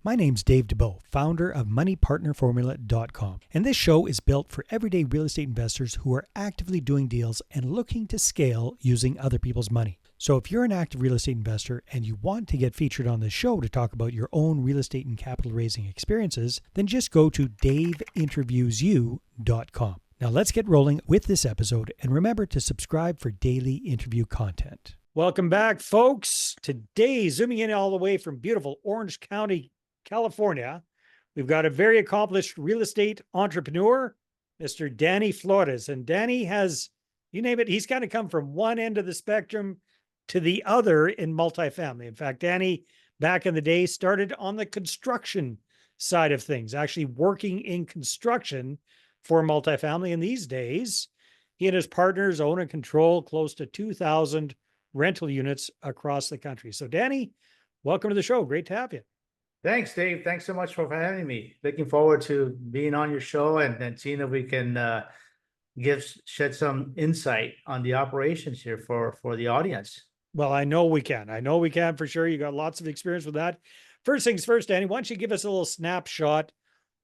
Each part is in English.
My name's Dave DeBow, founder of MoneyPartnerFormula.com, and this show is built for everyday real estate investors who are actively doing deals and looking to scale using other people's money. So if you're an active real estate investor and you want to get featured on this show to talk about your own real estate and capital raising experiences, then just go to daveinterviewsyou.com. Now let's get rolling with this episode, and remember to subscribe for daily interview content. Welcome back, folks. Today, zooming in all the way from beautiful Orange County, California, we've got a very accomplished real estate entrepreneur, Mr. Danny Flores. And Danny has, you name it, he's kind of come from one end of the spectrum to the other in multifamily. In fact, Danny, back in the day, started on the construction side of things, actually working in construction for multifamily. And these days, he and his partners own and control close to 2,000 rental units across the country. So Danny, welcome to the show. Great to have you. Thanks, Dave. Thanks so much for having me. Looking forward to being on your show and seeing if we can shed some insight on the operations here for the audience. Well, I know we can. I know we can for sure. You got lots of experience with that. First things first, Danny, why don't you give us a little snapshot?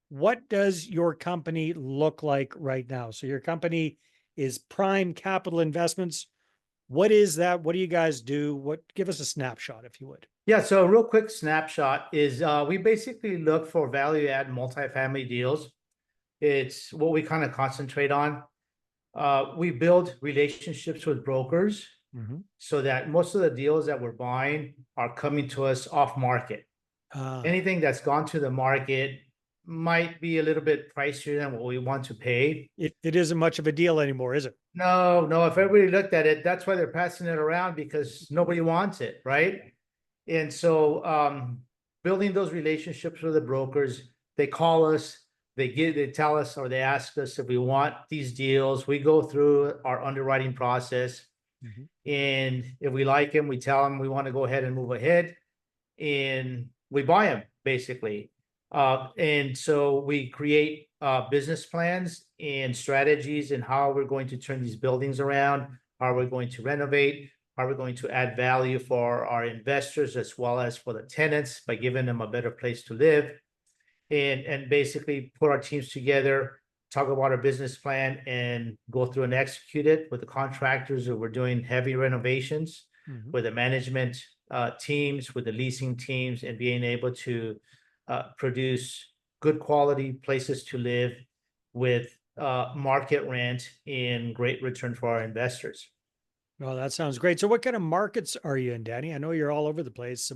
What does your company look like right now? So your company is Prime Capital Investments. What is that? What do you guys do? Give us a snapshot, if you would. Yeah, so a real quick snapshot is we basically look for value add multifamily deals. It's what we kind of concentrate on. We build relationships with brokers so that most of the deals that we're buying are coming to us off market. Anything that's gone to the market might be a little bit pricier than what we want to pay. It isn't much of a deal anymore, is it? No. If everybody looked at it, that's why they're passing it around, because nobody wants it, right? And so building those relationships with the brokers, they call us, they tell us, or they ask us if we want these deals. We go through our underwriting process. And if we like them, we tell them we want to go ahead and move ahead, and we buy them basically. And so we create business plans and strategies and how we're going to turn these buildings around, how we're going to renovate, how we're going to add value for our investors as well as for the tenants by giving them a better place to live, and basically put our teams together, talk about our business plan, and go through and execute it with the contractors who we're doing heavy renovations, with the management teams, with the leasing teams, and being able to produce good quality places to live with market rent and great return for our investors. Well, that sounds great. So what kind of markets are you in, Danny? I know you're all over the place. So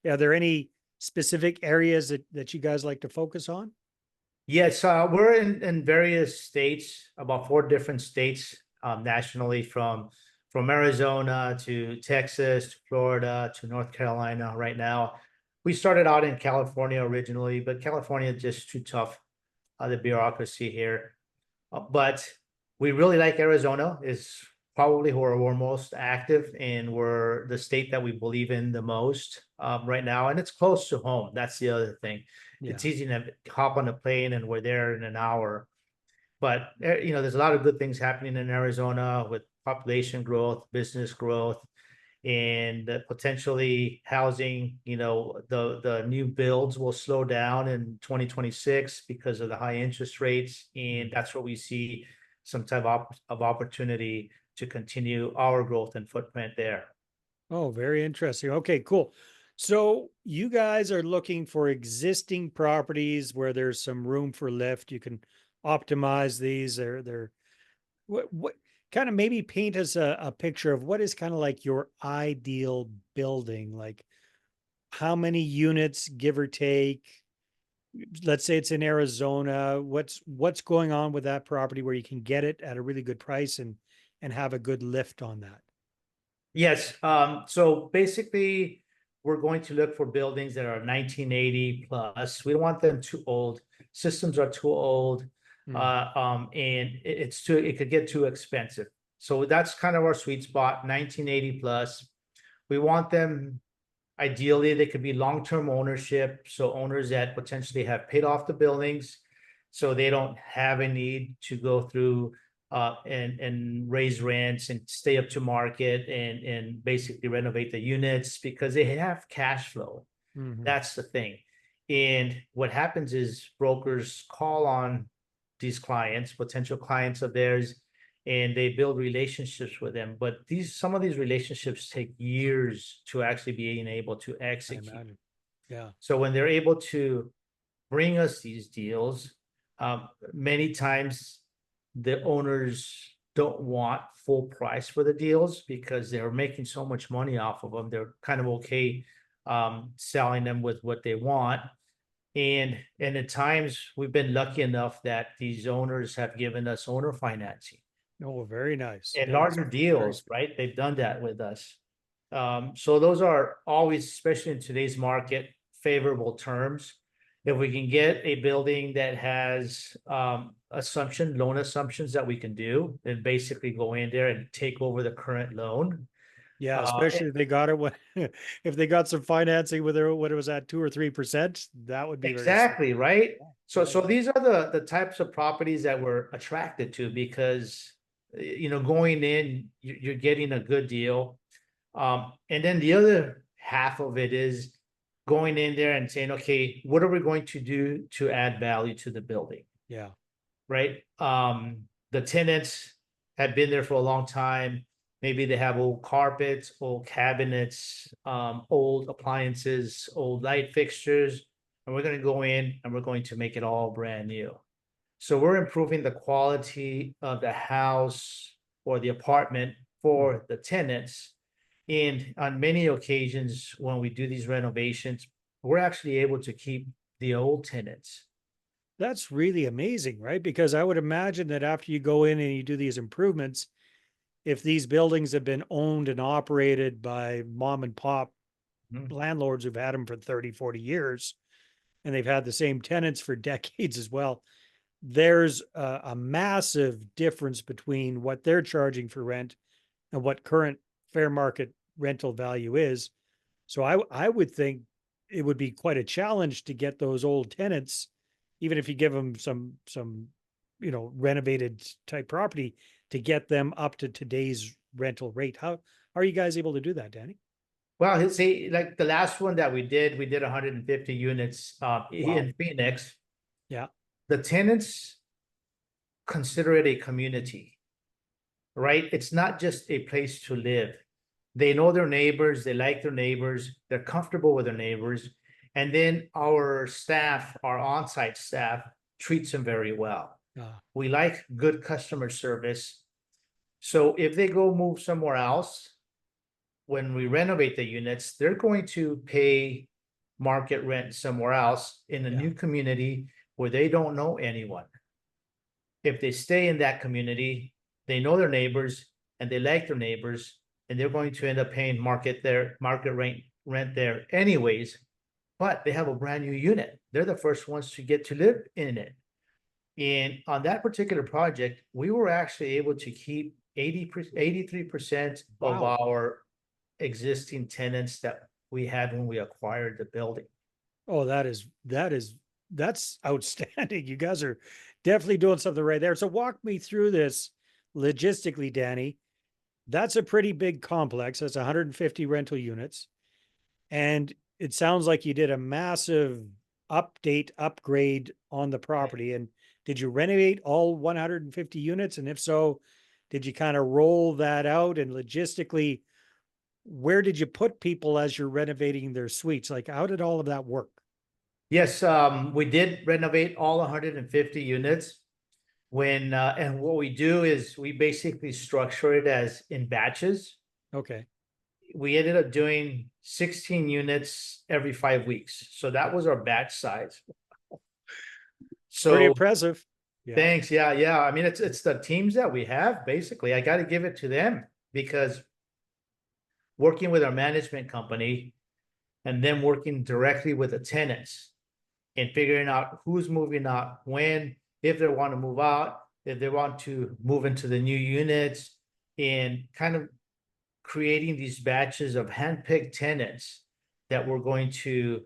are there any specific areas that you guys like to focus on? Yes, we're in various states, about 4 different states nationally, from Arizona to Texas to Florida to North Carolina right now. We started out in California originally, but California is just too tough, the bureaucracy here. But we really like Arizona. Is probably where we're most active, and we're the state that we believe in the most right now. And it's close to home. That's the other thing. Yeah. It's easy to hop on a plane and we're there in an hour. But there's a lot of good things happening in Arizona with population growth, business growth, and potentially housing. The new builds will slow down in 2026 because of the high interest rates, and that's where we see some type of opportunity to continue our growth and footprint there. Oh, very interesting. Okay, cool. So you guys are looking for existing properties where there's some room for lift. You can optimize these. What kind of, maybe paint us a picture of what is kind of like your ideal building, like how many units, give or take. Let's say it's in Arizona. What's going on with that property where you can get it at a really good price and have a good lift on that? Yes. So basically, we're going to look for buildings that are 1980 plus. We don't want them too old. Systems are too old. And it could get too expensive. So that's kind of our sweet spot, 1980 plus. We want them, ideally, they could be long-term ownership. So owners that potentially have paid off the buildings, so they don't have a need to go through and raise rents and stay up to market and basically renovate the units, because they have cash flow. That's the thing. And what happens is brokers call on these clients, potential clients of theirs, and they build relationships with them. But some of these relationships take years to actually being able to I execute. imagine. Yeah. So when they're able to bring us these deals, many times the owners don't want full price for the deals because they're making so much money off of them. They're kind of okay selling them with what they want. And at times we've been lucky enough that these owners have given us owner financing Oh, very nice. and That is larger very, deals, right? They've done that with us. So those are always, especially in today's market, favorable terms. If we can get a building that has loan assumptions that we can do, and basically go in there and take over the current loan. yeah, Uh, especially if they got it when, if they got some financing with their, what it was at 2 or 3%, that would be very smart. Exactly, right? So, Yeah. so these are the types of properties that we're attracted to because, going in, you're getting a good deal. And then the other half of it is going in there and saying, okay, what are we going to do to add value to the building, Yeah. right? The tenants have been there for a long time. Maybe they have old carpets, old cabinets, old appliances, old light fixtures, and we're going to go in and we're going to make it all brand new. So we're improving the quality of the house or the apartment for the tenants. And on many occasions, when we do these renovations, we're actually able to keep the old tenants. That's really amazing, right? Because I would imagine that after you go in and you do these improvements, if these buildings have been owned and operated by mom and pop Mhm. landlords who've had them for 30, 40 years, and they've had the same tenants for decades as well, there's a massive difference between what they're charging for rent and what current fair market rental value is. So I would think it would be quite a challenge to get those old tenants, even if you give them some renovated type property, to get them up to today's rental rate. How are you guys able to do that, Danny? Well, he'll say like the last one that we did 150 units Wow. in Phoenix. Yeah. The tenants consider it a community, right? It's not just a place to live. They know their neighbors, they like their neighbors, they're comfortable with their neighbors. And then our staff, our on-site staff, treats them very well. Uh, We like good customer service. So if they go move somewhere else, when we renovate the units, they're going to pay market rent somewhere else in a yeah. new community where they don't know anyone. If they stay in that community, they know their neighbors and they like their neighbors, and they're going to end up paying market rent there anyways. But they have a brand new unit. They're the first ones to get to live in it. And on that particular project, we were actually able to keep 83% of Wow. our existing tenants that we had when we acquired the building. Oh, that's outstanding. You guys are definitely doing something right there. So walk me through this logistically, Danny. That's a pretty big complex. That's 150 rental units. And it sounds like you did a massive upgrade on the property. And did you renovate all 150 units? And if so, did you kind of roll that out? And logistically, where did you put people as you're renovating their suites? Like, how did all of that work? Yes, we did renovate all 150 units. And what we do is we basically structure it as in batches. Okay. We ended up doing 16 units every 5 weeks. So that was our batch size. Pretty So impressive. Yeah. thanks. Yeah, yeah. I mean, it's the teams that we have, basically. I got to give it to them because working with our management company and then working directly with the tenants and figuring out who's moving out, when, if they want to move out, if they want to move into the new units, and kind of creating these batches of handpicked tenants that we're going to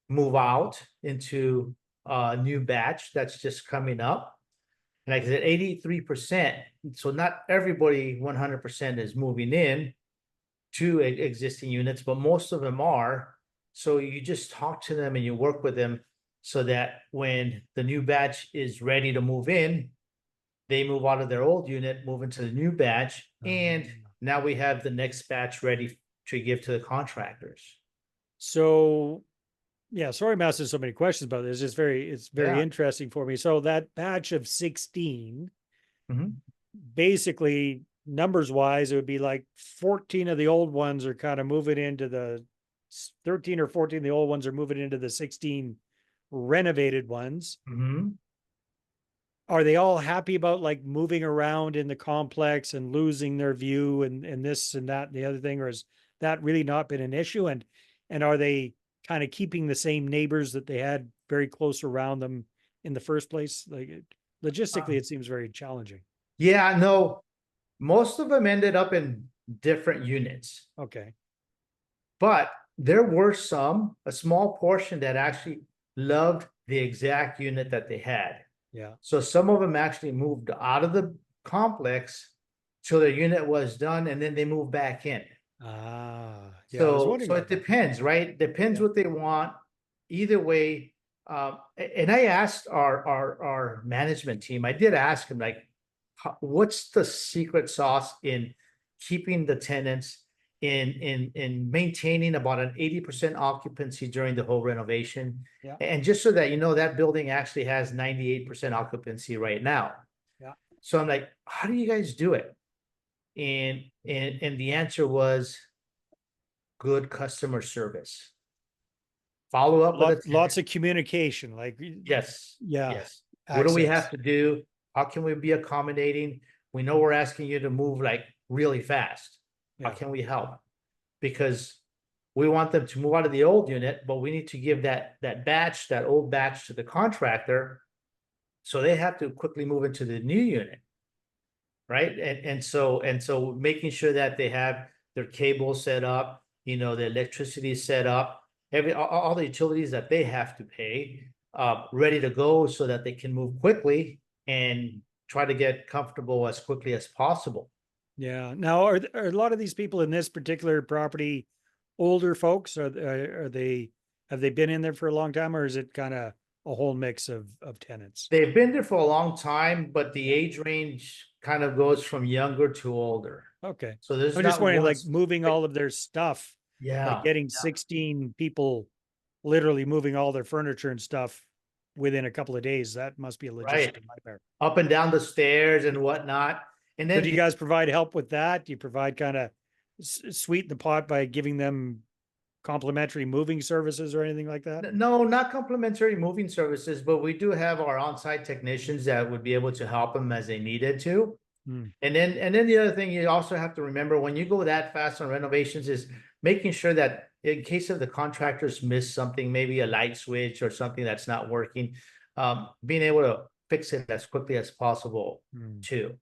move out into a new batch that's just coming up. And like I said, 83%. So not everybody 100% is moving in to existing units, but most of them are. So you just talk to them and you work with them so that when the new batch is ready to move in, they move out of their old unit, move into the new batch, and now we have the next batch ready to give to the contractors. So yeah, sorry I'm asking so many questions about this. It's very Yeah. interesting for me. So that batch of 16, Mhm. basically numbers wise, it would be like 14 of the old ones are kind of moving into the 13 or 14 of the old ones are moving into the 16 renovated ones. Mhm. Are they all happy about like moving around in the complex and losing their view and this and that and the other thing, or has that really not been an issue? And are they kind of keeping the same neighbors that they had very close around them in the first place? Logistically, Um, it seems very challenging. yeah, no, most of them ended up in different units, Okay. but there were some, a small portion that actually loved the exact unit that they had. Yeah. So some of them actually moved out of the complex till their unit was done, and then they moved back in. Yeah, I was So wondering it about that. depends, right? Depends Yeah. what they want. Either way, and I asked our management team, I did ask him, like, what's the secret sauce in keeping the tenants in maintaining about an 80% occupancy during the whole renovation? Yeah. And just so that you know, that building actually has 98% occupancy right now. Yeah. So I'm like, how do you guys do it? And the answer was good customer service. Follow up with a tenant. Lots of communication, like, Yes, yeah, yes. What do we have access. to do? How can we be accommodating? We know we're asking you to move like really fast. How Yeah. can we help? Because we want them to move out of the old unit, but we need to give that old batch to the contractor. So they have to quickly move into the new unit. Right? And so making sure that they have their cable set up, the electricity set up, all the utilities that they have to pay, ready to go so that they can move quickly and try to get comfortable as quickly as possible. Yeah. Now, are a lot of these people in this particular property older folks? Are they have they been in there for a long time, or is it kind of a whole mix of tenants? They've been there for a long time, but the age range kind of goes from younger to older. Okay. So there's I'm just not wondering, one. like moving all of their stuff, like Yeah. getting 16 people literally moving all their furniture and stuff within a couple of days. That must be a Right. logistical nightmare. Up and down the stairs and whatnot. And So then do you guys provide help with that? Do you provide kind of sweeten the pot by giving them complimentary moving services or anything like that? No, not complimentary moving services, but we do have our on-site technicians that would be able to help them as they needed to. Hmm. And then the other thing you also have to remember when you go that fast on renovations is making sure that in case of the contractors miss something, maybe a light switch or something that's not working, being able to fix it as quickly as possible Hmm. too.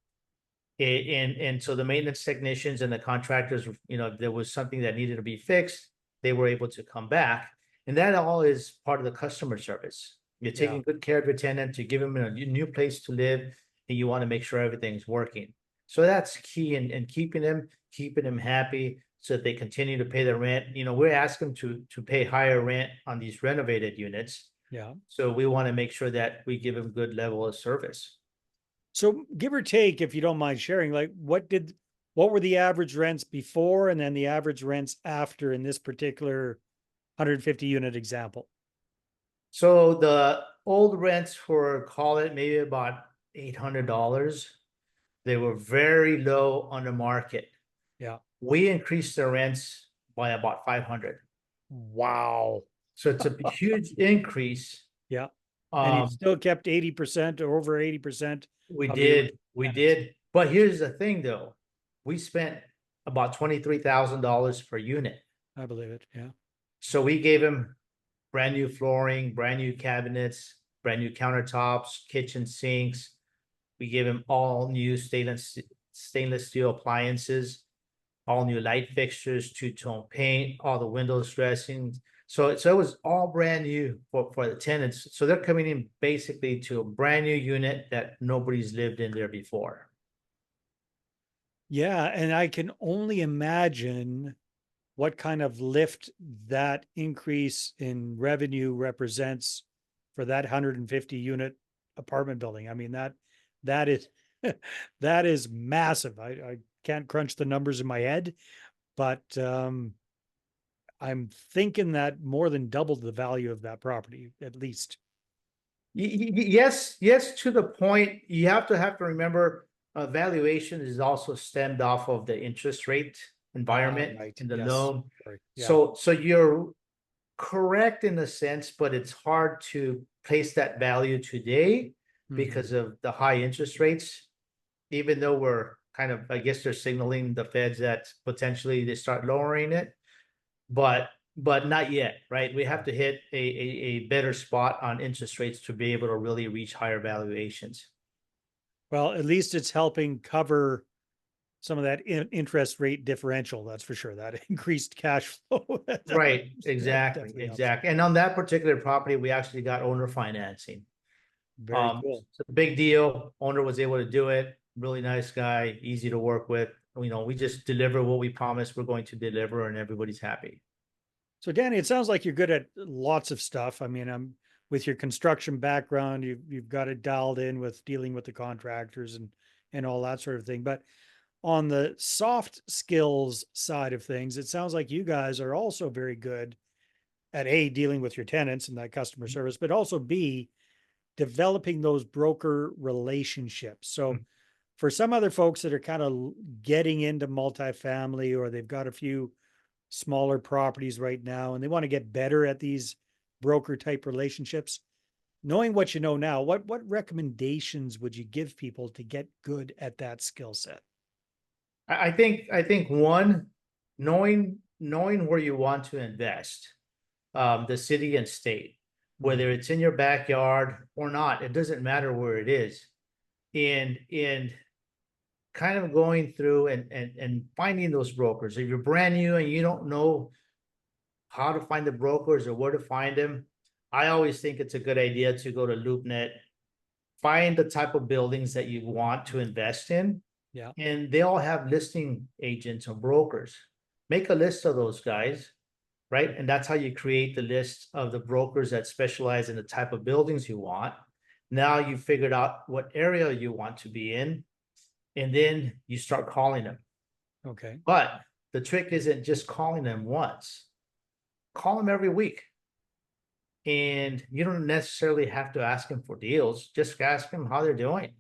And so the maintenance technicians and the contractors, there was something that needed to be fixed, they were able to come back. And that all is part of the customer service. You're Yeah. taking good care of your tenant, you give them a new place to live, and you want to make sure everything's working. So that's key in keeping them happy so that they continue to pay the rent. We're asking to pay higher rent on these renovated units. Yeah. So we want to make sure that we give them good level of service. So give or take, if you don't mind sharing, like what were the average rents before and then the average rents after in this particular 150 unit example? So the old rents were, call it maybe about $800. They were very low on the market. Yeah. We increased the rents by about 500. Wow. So it's a huge increase. Yeah. And you Um, still kept 80% or over 80% we of the original did, we tenants. did. But here's the thing though, we spent about $23,000 per unit. I believe it. Yeah. So we gave him brand new flooring, brand new cabinets, brand new countertops, kitchen sinks. We gave him all new stainless steel appliances, all new light fixtures, two-tone paint, all the windows dressings. So it was all brand new for the tenants. So they're coming in basically to a brand new unit that nobody's lived in there before. Yeah. And I can only imagine what kind of lift that increase in revenue represents for that 150 unit apartment building. I mean, that is that is massive. I can't crunch the numbers in my head, but I'm thinking that more than doubled the value of that property, at least. Yes, yes, to the point, you have to remember, valuation is also stemmed off of the interest rate environment Right. in the Yes. loan. Sorry. Yeah. So you're correct in a sense, but it's hard to place that value today Mhm. because of the high interest rates. Even though we're kind of, I guess they're signaling the feds that potentially they start lowering it, but not yet, right? We have to hit a better spot on interest rates to be able to really reach higher valuations. Well, at least it's helping cover some of that interest rate differential. That's for sure. That increased cash flow. Right, That exactly, definitely helps. exactly. And on that particular property, we actually got owner financing. Very cool. So big deal. Owner was able to do it. Really nice guy, easy to work with. You know, we just deliver what we promised we're going to deliver, and everybody's happy. So Danny, it sounds like you're good at lots of stuff. I mean, I'm with your construction background, you've got it dialed in with dealing with the contractors and all that sort of thing. But on the soft skills side of things, it sounds like you guys are also very good at A, dealing with your tenants and that customer service, but also B, developing those broker relationships. So for some other folks that are kind of getting into multifamily, or they've got a few smaller properties right now and they want to get better at these broker type relationships, knowing what you know now, what recommendations would you give people to get good at that skill set? I think one, knowing where you want to invest, the city and state, whether it's in your backyard or not, it doesn't matter where it is. And kind of going through and finding those brokers. If you're brand new and you don't know how to find the brokers or where to find them, I always think it's a good idea to go to LoopNet, find the type of buildings that you want to invest in, Yeah. and they all have listing agents or brokers. Make a list of those guys, right? And that's how you create the list of the brokers that specialize in the type of buildings you want. Now you figured out what area you want to be in, and then you start calling them. Okay. But the trick isn't just calling them once. Call them every week. And you don't necessarily have to ask them for deals. Just ask them how they're doing.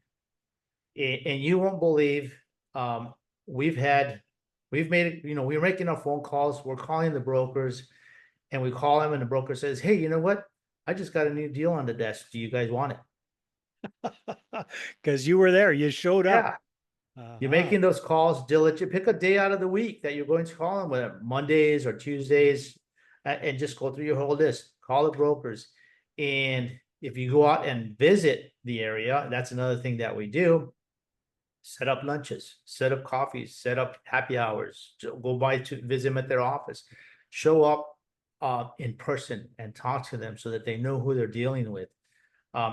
And you won't believe, um, we've made it, we're making our phone calls, we're calling the brokers, and we call them and the broker says, hey, you know what? I just got a new deal on the desk. Do you guys want it? Because you were there, you showed up. Yeah. You're Uh-huh. making those calls diligent. Pick a day out of the week that you're going to call them, whether Mondays or Tuesdays, and just go through your whole list. Call the brokers. And if you go out and visit the area, that's another thing that we do. Set up lunches, set up coffees, set up happy hours, go by to visit them at their office, show up in person and talk to them so that they know who they're dealing with.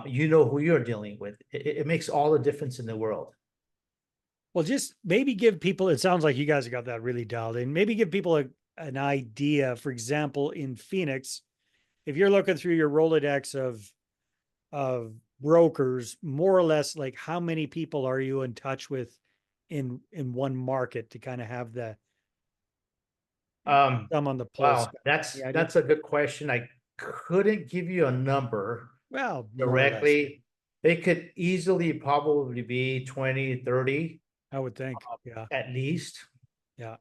You know who you're dealing with. It makes all the difference in the world. Well, just maybe give people, it sounds like you guys got that really dialed in. Maybe give people an idea. For example, in Phoenix, if you're looking through your Rolodex of brokers, more or less, like how many people are you in touch with in one market to kind of have the Um, thumb on the pulse? wow, Any idea? that's a good question. I couldn't give you a number Well, more or less, directly. It could easily probably be 20, 30 I would think. Yeah. at least. Yeah.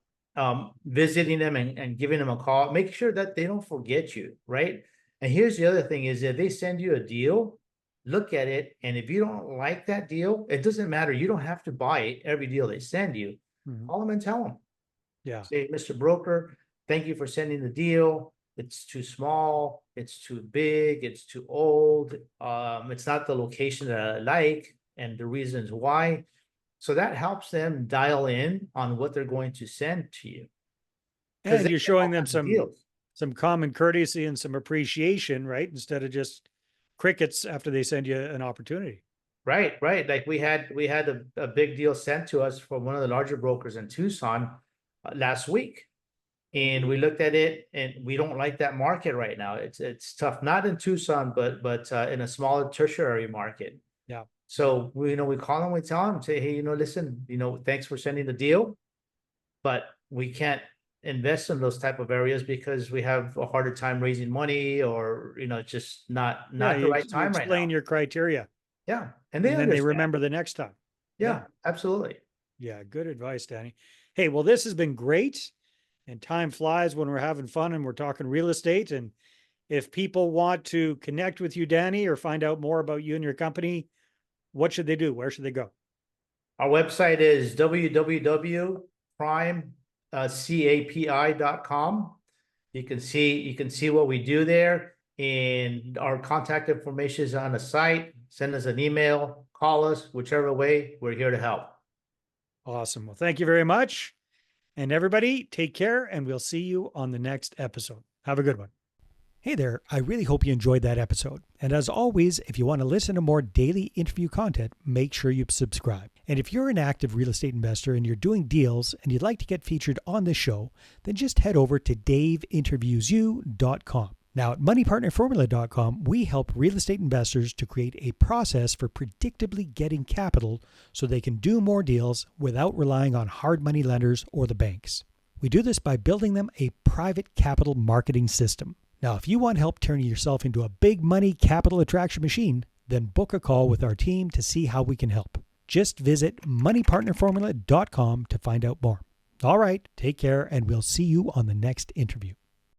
Visiting them and giving them a call, make sure that they don't forget you, right? And here's the other thing is if they send you a deal, look at it. And if you don't like that deal, it doesn't matter. You don't have to buy it every deal they send you. Mhm. Call them and tell them. Yeah. Say, Mr. Broker, thank you for sending the deal. It's too small, it's too big, it's too old. It's not the location that I like and the reasons why. So that helps them dial in on what they're going to send to you. Because And they you're get showing all them kinds of deals. some common courtesy and some appreciation, right? Instead of just crickets after they send you an opportunity. Right, right. Like we had a big deal sent to us from one of the larger brokers in Tucson last week. And we looked at it and we don't like that market right now. It's tough, not in Tucson, but in a smaller tertiary market. Yeah. So we call them, we tell them, say, hey, listen, thanks for sending the deal, but we can't invest in those type of areas because we have a harder time raising money, or just not Yeah, the right you time right explain now. your criteria, Yeah, and and then they understand. remember the next time. Yeah, absolutely. Yeah, good advice, Danny. Hey, well, this has been great. And time flies when we're having fun and we're talking real estate. And if people want to connect with you, Danny, or find out more about you and your company, what should they do? Where should they go? Our website is www.primecapi.com. You can see what we do there, and our contact information is on the site. Send us an email, call us, whichever way, we're here to help. Awesome. Well, thank you very much. And everybody, take care, and we'll see you on the next episode. Have a good one. Hey there, I really hope you enjoyed that episode. And as always, if you want to listen to more daily interview content, make sure you subscribe. And if you're an active real estate investor and you're doing deals and you'd like to get featured on this show, then just head over to daveinterviewyou.com. Now at moneypartnerformula.com, we help real estate investors to create a process for predictably getting capital so they can do more deals without relying on hard money lenders or the banks. We do this by building them a private capital marketing system. Now, if you want help turning yourself into a big money capital attraction machine, then book a call with our team to see how we can help. Just visit moneypartnerformula.com to find out more. All right, take care, and we'll see you on the next interview.